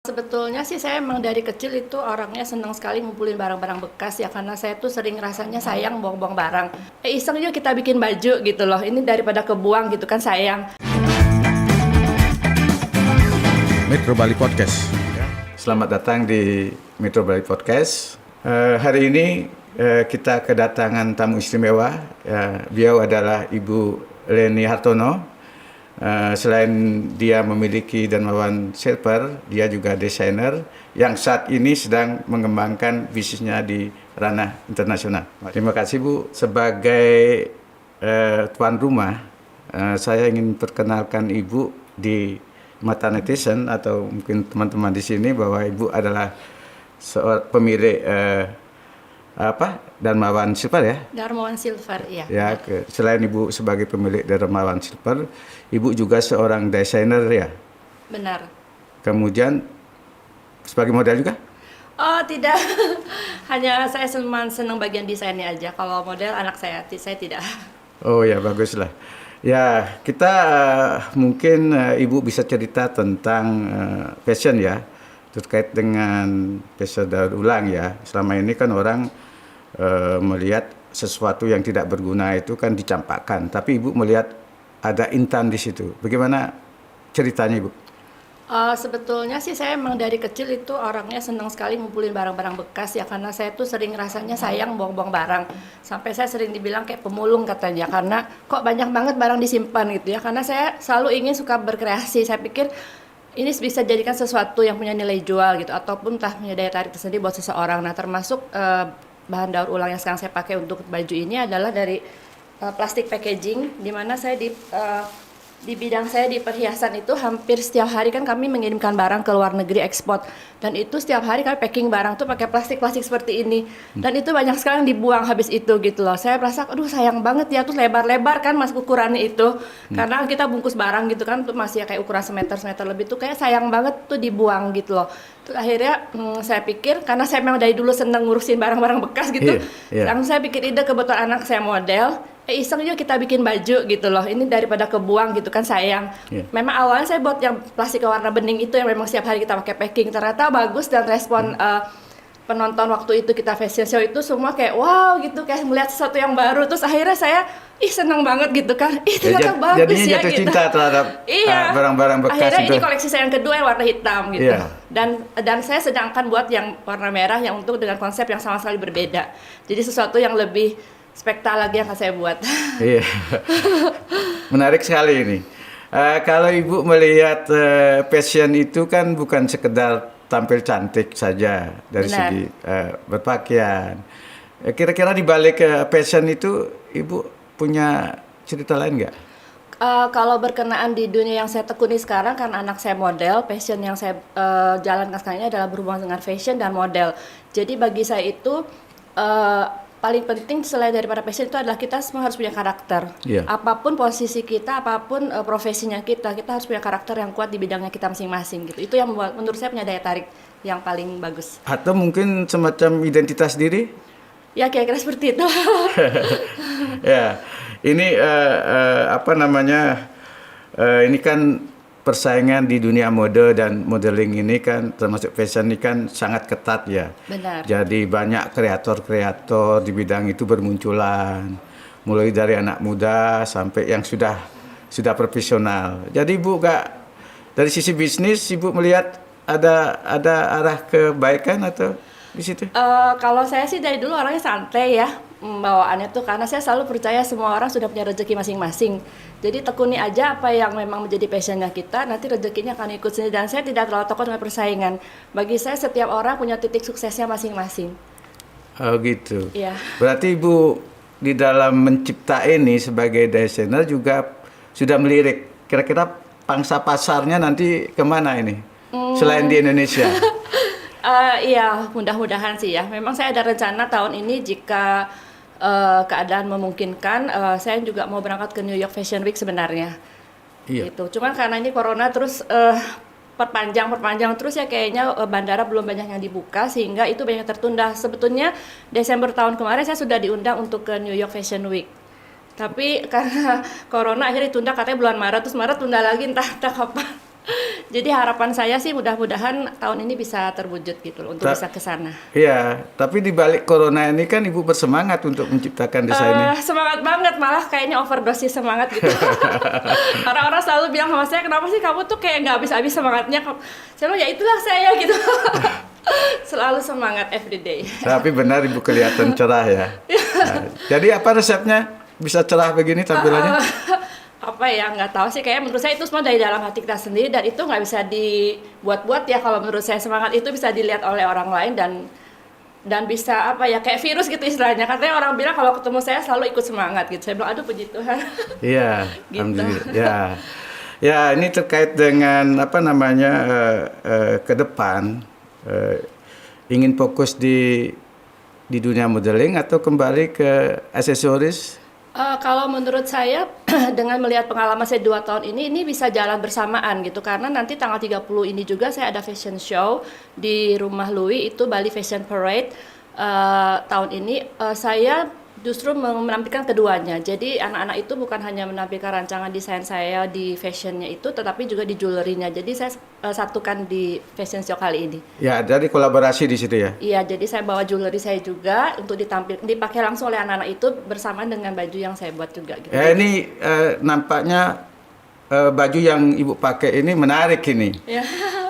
Sebetulnya sih saya emang dari kecil itu orangnya senang sekali ngumpulin barang-barang bekas ya, karena saya tuh sering rasanya sayang buang-buang barang. Iseng yuk kita bikin baju gitu loh, ini daripada kebuang gitu kan sayang. Metro Bali Podcast. Selamat datang di Metro Bali Podcast. Hari ini kita kedatangan tamu istimewa. Beliau adalah Ibu Leni Hartono. Selain dia memiliki Darmawan Silver, dia juga desainer yang saat ini sedang mengembangkan bisnisnya di ranah internasional. Terima kasih Bu. Sebagai tuan rumah, saya ingin perkenalkan Ibu di mata netizen atau mungkin teman-teman di sini bahwa Ibu adalah seorang pemilik Darmawan Silver ya? Darmawan Silver, iya. Ya, selain Ibu sebagai pemilik Darmawan Silver, Ibu juga seorang desainer ya? Benar. Kemudian sebagai model juga? Oh tidak, hanya saya senang bagian desainnya aja. Kalau model anak saya tidak. Oh ya, baguslah. Ya, kita mungkin Ibu bisa cerita tentang fashion ya, terkait dengan fashion daur ulang ya. Selama ini kan orang melihat sesuatu yang tidak berguna itu kan dicampakkan, tapi Ibu melihat ada intan di situ. Bagaimana ceritanya Ibu? Sebetulnya sih saya emang dari kecil itu orangnya senang sekali ngumpulin barang-barang bekas ya, karena saya tuh sering rasanya sayang buang-buang barang. Sampai saya sering dibilang kayak pemulung katanya, karena kok banyak banget barang disimpan gitu ya. Karena saya selalu ingin suka berkreasi. Saya pikir ini bisa jadikan sesuatu yang punya nilai jual gitu, ataupun entah punya daya tarik tersendiri buat seseorang. Nah, termasuk bahan daur ulang yang sekarang saya pakai untuk baju ini adalah dari plastik packaging, di mana saya di bidang saya di perhiasan itu hampir setiap hari kan kami mengirimkan barang ke luar negeri ekspor, dan itu setiap hari kami packing barang tuh pakai plastik seperti ini, dan itu banyak sekali yang dibuang habis itu gitu loh. Saya merasa aduh sayang banget ya, tuh lebar-lebar kan mas ukurannya itu, karena kita bungkus barang gitu kan tuh masih kayak ukuran semeter lebih, tuh kayak sayang banget tuh dibuang gitu loh. Terus akhirnya saya pikir, karena saya memang dari dulu seneng ngurusin barang-barang bekas gitu, langsung saya pikir ide, kebetulan anak saya model, iseng yuk kita bikin baju gitu loh, ini daripada kebuang gitu kan sayang. Memang awalnya saya buat yang plastik warna bening itu yang memang setiap hari kita pakai packing, ternyata bagus, dan respon penonton waktu itu kita fashion show itu semua kayak wow gitu, kayak melihat sesuatu yang baru. Terus akhirnya saya seneng banget gitu kan, ternyata bagus jadinya ya jatuh gitu. cinta terhadap barang-barang bekas akhirnya itu. Ini koleksi saya yang kedua yang warna hitam gitu. Dan saya sedang akan buat yang warna merah yang untuk dengan konsep yang sama sekali berbeda. Jadi sesuatu yang lebih spektakuler lagi yang akan saya buat. Iya, menarik sekali ini. Kalau Ibu melihat fashion itu kan bukan sekedar tampil cantik saja dari segi berpakaian. Kira-kira di balik fashion itu Ibu punya cerita lain nggak? Kalau berkenaan di dunia yang saya tekuni sekarang, kan anak saya model, passion yang saya jalankan sekarang ini adalah berhubungan dengan fashion dan model. Jadi bagi saya itu paling penting selain daripada passion itu adalah kita semua harus punya karakter. Apapun posisi kita, apapun profesinya kita harus punya karakter yang kuat di bidangnya kita masing-masing gitu. Itu yang menurut saya punya daya tarik yang paling bagus. Atau mungkin semacam identitas diri? Ya kira-kira seperti itu. Ya, ini ini kan persaingan di dunia mode dan modeling ini kan, termasuk fashion ini kan sangat ketat ya. Benar. Jadi banyak kreator-kreator di bidang itu bermunculan, mulai dari anak muda sampai yang sudah profesional. Jadi Ibu dari sisi bisnis Ibu melihat ada arah kebaikan atau di situ? Kalau saya sih dari dulu orangnya santai ya bawaannya tuh, karena saya selalu percaya semua orang sudah punya rezeki masing-masing. Jadi tekuni aja apa yang memang menjadi passionnya kita, nanti rezekinya akan ikut sendiri. Dan saya tidak terlalu takut dengan persaingan. Bagi saya setiap orang punya titik suksesnya masing-masing. Oh gitu. Iya. Berarti Ibu di dalam mencipta ini sebagai desainer juga sudah melirik. Kira-kira pangsa pasarnya nanti kemana ini? Selain di Indonesia? Iya, mudah-mudahan sih ya. Memang saya ada rencana tahun ini jika keadaan memungkinkan, saya juga mau berangkat ke New York Fashion Week sebenarnya. Gitu. Cuman karena ini corona terus perpanjang terus ya, kayaknya bandara belum banyak yang dibuka sehingga itu banyak tertunda. Sebetulnya Desember tahun kemarin saya sudah diundang untuk ke New York Fashion Week. Tapi karena corona akhirnya ditunda, katanya bulan Maret, terus Maret tunda lagi entah kapan. Jadi harapan saya sih mudah-mudahan tahun ini bisa terwujud gitu loh, untuk bisa ke sana. Iya, tapi di balik corona ini kan Ibu bersemangat untuk menciptakan desainnya. Semangat banget, malah kayaknya overdosis semangat gitu. Orang-orang selalu bilang sama saya, kenapa sih kamu tuh kayak nggak habis-habis semangatnya? Saya bilang, ya itulah saya gitu. Selalu semangat everyday. Tapi benar Ibu kelihatan cerah ya. Nah, jadi apa resepnya bisa cerah begini tampilannya? Apa ya, nggak tahu sih, kayak menurut saya itu semua dari dalam hati kita sendiri, dan itu nggak bisa dibuat-buat ya. Kalau menurut saya semangat itu bisa dilihat oleh orang lain, dan bisa apa ya, kayak virus gitu istilahnya. Katanya orang bilang kalau ketemu saya selalu ikut semangat gitu. Saya bilang, aduh puji Tuhan. Iya, Gitu. alhamdulillah. Ya, ya ini terkait dengan apa namanya ke depan ingin fokus di dunia modeling atau kembali ke aksesoris. Kalau menurut saya dengan melihat pengalaman saya 2 tahun ini bisa jalan bersamaan gitu, karena nanti tanggal 30 ini juga saya ada fashion show di Rumah Louis, itu Bali Fashion Parade. Tahun ini saya justru menampilkan keduanya. Jadi anak-anak itu bukan hanya menampilkan rancangan desain saya di fashionnya itu, tetapi juga di jewelry-nya. Jadi saya satukan di fashion show kali ini. Ya, jadi kolaborasi di situ ya. Iya, jadi saya bawa jewelry saya juga untuk dipakai langsung oleh anak-anak itu bersamaan dengan baju yang saya buat juga gitu. Ya, ini nampaknya baju yang Ibu pakai ini menarik ini. Ya.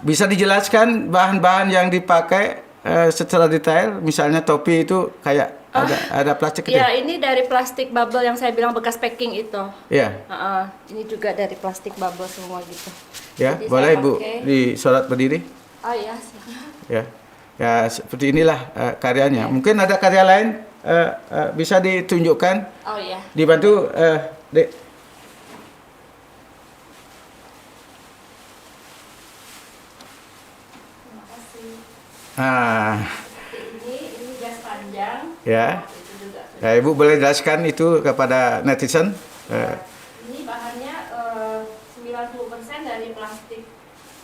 Bisa dijelaskan bahan-bahan yang dipakai secara detail? Misalnya topi itu kayak ada plastik itu. Iya, ini dari plastik bubble yang saya bilang bekas packing itu. Iya. Ini juga dari plastik bubble semua gitu. Ya, Jadi boleh saya Ibu pakai. disorot berdiri. Oh iya, silakan. Ya, ya seperti inilah karyanya. Mungkin ada karya lain bisa ditunjukkan, Oh iya. dibantu, Dek. Terima kasih. Nah, Ini jas panjang. ya. Itu juga. Ya, Ibu boleh jelaskan itu kepada netizen? Ini bahannya 90% dari plastik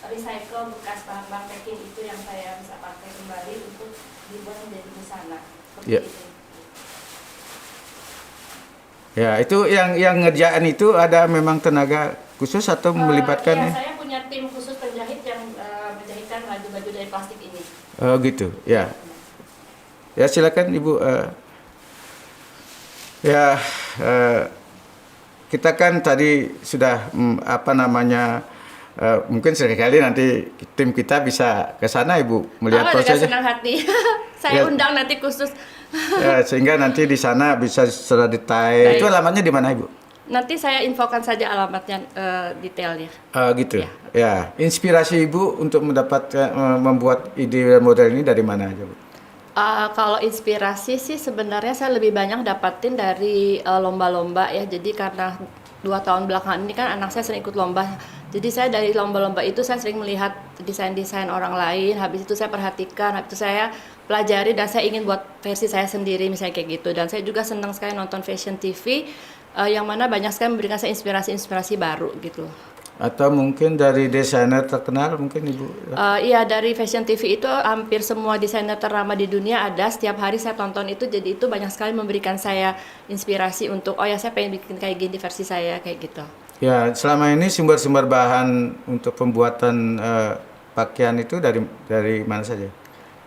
recycle bekas bahan-bahan packing itu yang saya bisa pakai kembali untuk dibuat menjadi busana. Seperti Ya. ini. Ya, itu yang ngerjaan itu ada memang tenaga khusus atau melibatkan? Iya, saya punya tim khusus penjahit yang menjahitkan baju-baju dari plastik ini. Oh gitu, ya. Ya silakan Ibu. Kita kan tadi sudah apa namanya, mungkin sekali nanti tim kita bisa ke sana Ibu melihat Dengan prosesnya. senang hati. Saya Ya. undang nanti khusus. Ya, sehingga nanti di sana bisa secara detail. Baik. Itu alamatnya di mana Ibu? Nanti saya infokan saja alamatnya detailnya. Gitu. Ya. Ya, inspirasi Ibu untuk mendapatkan membuat ide model ini dari mana aja Bu? Kalau inspirasi sih sebenarnya saya lebih banyak dapatin dari lomba-lomba ya. Jadi karena 2 tahun belakangan ini kan anak saya sering ikut lomba. Jadi saya dari lomba-lomba itu saya sering melihat desain-desain orang lain. Habis itu saya perhatikan, habis itu saya pelajari dan saya ingin buat versi saya sendiri misalnya kayak gitu. Dan saya juga senang sekali nonton fashion TV yang mana banyak sekali memberikan saya inspirasi-inspirasi baru gitu. Atau mungkin dari desainer terkenal mungkin Ibu? Iya, dari Fashion TV itu hampir semua desainer ternama di dunia ada. Setiap hari saya tonton itu, jadi itu banyak sekali memberikan saya inspirasi untuk, oh ya saya pengen bikin kayak gini versi saya, kayak gitu. Ya, selama ini sumber-sumber bahan untuk pembuatan pakaian itu dari mana saja?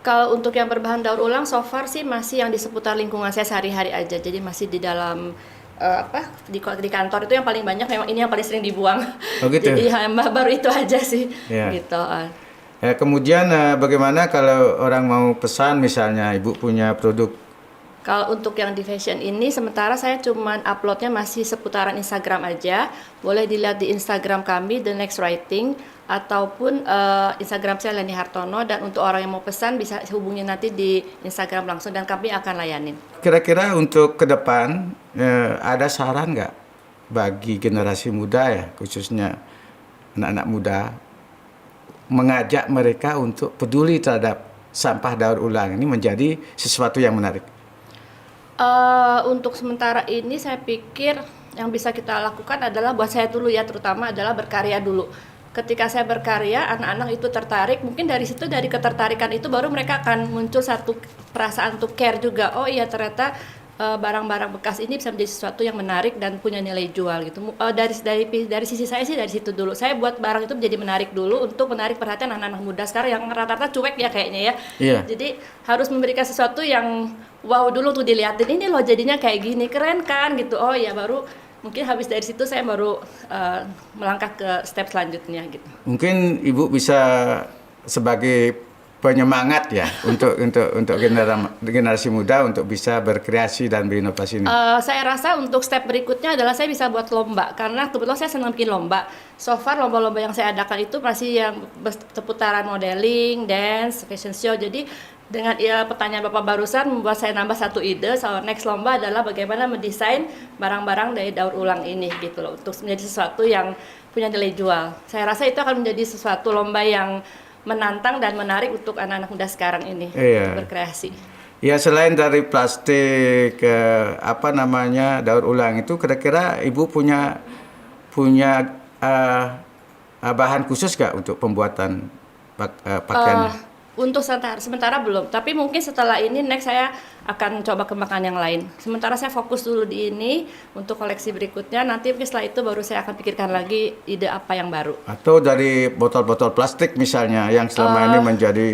Kalau untuk yang berbahan daur ulang, so far sih masih yang di seputar lingkungan saya sehari-hari aja. Jadi masih di dalam di kantor itu yang paling banyak, memang ini yang paling sering dibuang. Oh, gitu. Jadi baru itu aja sih, Ya. gitu. Ya, kemudian bagaimana kalau orang mau pesan misalnya Ibu punya produk? Kalau untuk yang di fashion ini, sementara saya cuman uploadnya masih seputaran Instagram aja. Boleh dilihat di Instagram kami, The Next Writing, ataupun Instagram saya Leni Hartono. Dan untuk orang yang mau pesan bisa hubungi nanti di Instagram langsung dan kami akan layanin. Kira-kira untuk ke depan ada saran nggak bagi generasi muda ya, khususnya anak-anak muda, mengajak mereka untuk peduli terhadap sampah daur ulang ini menjadi sesuatu yang menarik? Untuk sementara ini saya pikir yang bisa kita lakukan adalah buat saya dulu ya, terutama adalah berkarya dulu. Ketika saya berkarya, anak-anak itu tertarik, mungkin dari situ, dari ketertarikan itu baru mereka akan muncul satu perasaan untuk care juga. Oh iya, ternyata barang-barang bekas ini bisa menjadi sesuatu yang menarik dan punya nilai jual gitu. Dari sisi saya sih dari situ dulu. Saya buat barang itu menjadi menarik dulu untuk menarik perhatian anak-anak muda sekarang yang rata-rata cuek ya kayaknya ya. Iya. Jadi harus memberikan sesuatu yang wow dulu tuh dilihatin, ini loh jadinya kayak gini, keren kan gitu. Oh ya, baru mungkin habis dari situ saya baru melangkah ke step selanjutnya gitu. Mungkin Ibu bisa sebagai penyemangat ya untuk generasi muda untuk bisa berkreasi dan berinovasi ini. Saya rasa untuk step berikutnya adalah saya bisa buat lomba, karena kebetulan saya senang bikin lomba. So far lomba-lomba yang saya adakan itu masih yang seputaran modeling, dance, fashion show. Jadi dengan pertanyaan Bapak barusan membuat saya nambah satu ide. So next lomba adalah bagaimana mendesain barang-barang dari daur ulang ini gitu loh, untuk menjadi sesuatu yang punya nilai jual. Saya rasa itu akan menjadi sesuatu lomba yang menantang dan menarik untuk anak-anak muda sekarang ini untuk berkreasi. Ya, selain dari plastik daur ulang itu, kira-kira Ibu punya bahan khusus nggak untuk pembuatan pakaian? Untuk sementara belum, tapi mungkin setelah ini next saya akan coba kembangkan yang lain. Sementara saya fokus dulu di ini untuk koleksi berikutnya, nanti mungkin setelah itu baru saya akan pikirkan lagi ide apa yang baru. Atau dari botol-botol plastik misalnya yang selama ini menjadi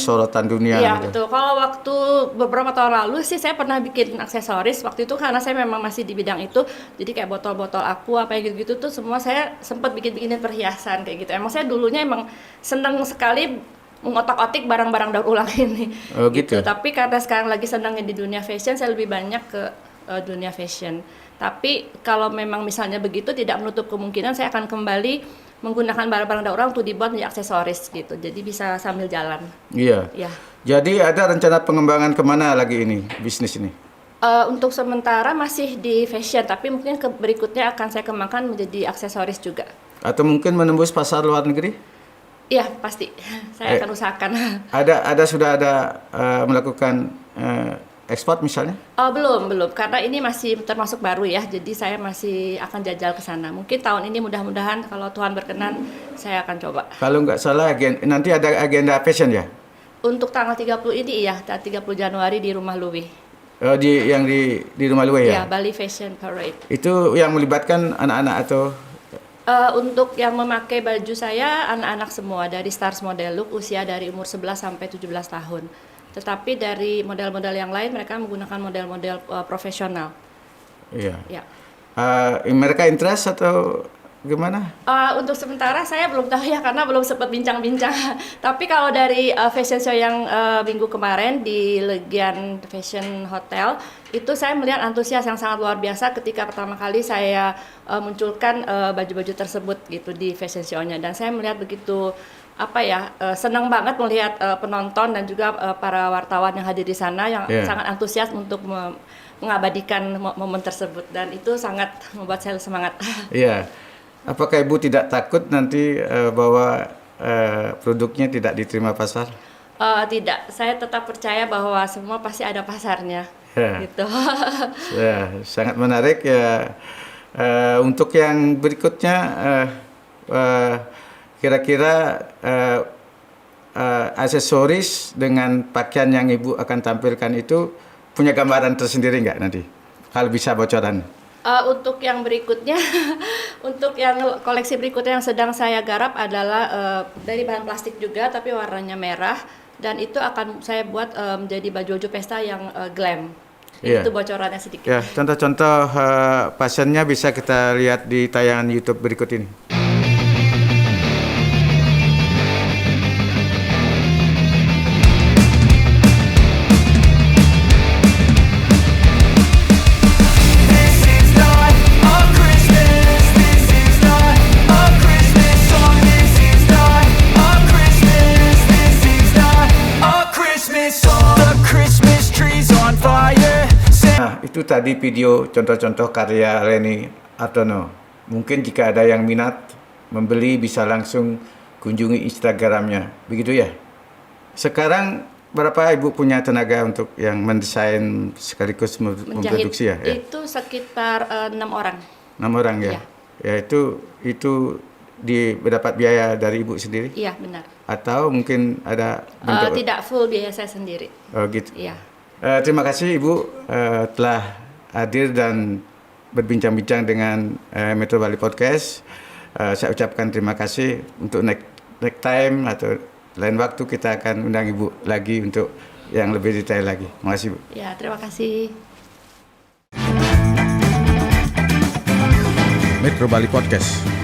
sorotan dunia. Iya gitu. betul. Kalau waktu beberapa tahun lalu sih saya pernah bikin aksesoris. Waktu itu karena saya memang masih di bidang itu, jadi kayak botol-botol aku apa yang gitu-gitu tuh semua saya sempat bikin-bikinin perhiasan kayak gitu. Emang saya dulunya emang seneng sekali mengotak-atik barang-barang daur ulang ini. Oh, gitu. Tapi karena sekarang lagi senang di dunia fashion, saya lebih banyak ke dunia fashion. Tapi kalau memang misalnya begitu, tidak menutup kemungkinan saya akan kembali menggunakan barang-barang daur ulang untuk dibuat menjadi aksesoris gitu. Jadi bisa sambil jalan. Iya. Ya. Jadi ada rencana pengembangan kemana lagi ini bisnis ini? Untuk sementara masih di fashion, tapi mungkin berikutnya akan saya kembangkan menjadi aksesoris juga. Atau mungkin menembus pasar luar negeri? Iya pasti, saya akan usahakan. Sudah ada melakukan ekspor misalnya? Belum, karena ini masih termasuk baru ya, jadi saya masih akan jajal ke sana. Mungkin tahun ini mudah-mudahan kalau Tuhan berkenan, saya akan coba. Kalau nggak salah nanti ada agenda fashion ya? Untuk tanggal 30 ini iya, 30 Januari di Rumah Louis. Di Rumah Louis ya? Iya, Bali Fashion Parade. Itu yang melibatkan anak-anak atau? Untuk yang memakai baju saya anak-anak semua dari Stars Model Look, usia dari umur 11 sampai 17 tahun. Tetapi dari model-model yang lain mereka menggunakan model-model profesional. Iya. Ya. Mereka interest atau gimana? Untuk sementara saya belum tahu ya karena belum sempat bincang-bincang. Tapi kalau dari fashion show yang minggu kemarin di Legian Fashion Hotel, itu saya melihat antusias yang sangat luar biasa ketika pertama kali saya munculkan baju-baju tersebut gitu di fashion show-nya, dan saya melihat begitu senang banget melihat penonton dan juga para wartawan yang hadir di sana yang sangat antusias untuk mengabadikan momen tersebut, dan itu sangat membuat saya semangat. Iya. Apakah Ibu tidak takut nanti bahwa produknya tidak diterima pasar? Tidak, saya tetap percaya bahwa semua pasti ada pasarnya. Ya. Gitu. Ya, sangat menarik ya. Untuk yang berikutnya, kira-kira aksesoris dengan pakaian yang Ibu akan tampilkan itu punya gambaran tersendiri nggak nanti? Kalau bisa bocoran. Untuk yang berikutnya, untuk yang koleksi berikutnya yang sedang saya garap adalah dari bahan plastik juga, tapi warnanya merah, dan itu akan saya buat menjadi baju-baju pesta yang glam. Yeah. Itu bocorannya sedikit. Ya, contoh-contoh fashionnya bisa kita lihat di tayangan YouTube berikut ini. Itu tadi video contoh-contoh karya Reni Artono. Mungkin jika ada yang minat membeli bisa langsung kunjungi Instagramnya. Begitu ya? Sekarang berapa Ibu punya tenaga untuk yang mendesain sekaligus memproduksi ya? Itu sekitar 6 orang. 6 orang ya? Iya. Ya itu mendapat biaya dari Ibu sendiri? Iya benar. Atau mungkin ada bentuk? Tidak full biaya saya sendiri. Oh gitu. Iya. Terima kasih Ibu telah hadir dan berbincang-bincang dengan Metro Bali Podcast. Saya ucapkan terima kasih. Untuk next time atau lain waktu kita akan undang Ibu lagi untuk yang lebih detail lagi. Terima kasih Bu. Ya, terima kasih. Metro Bali Podcast.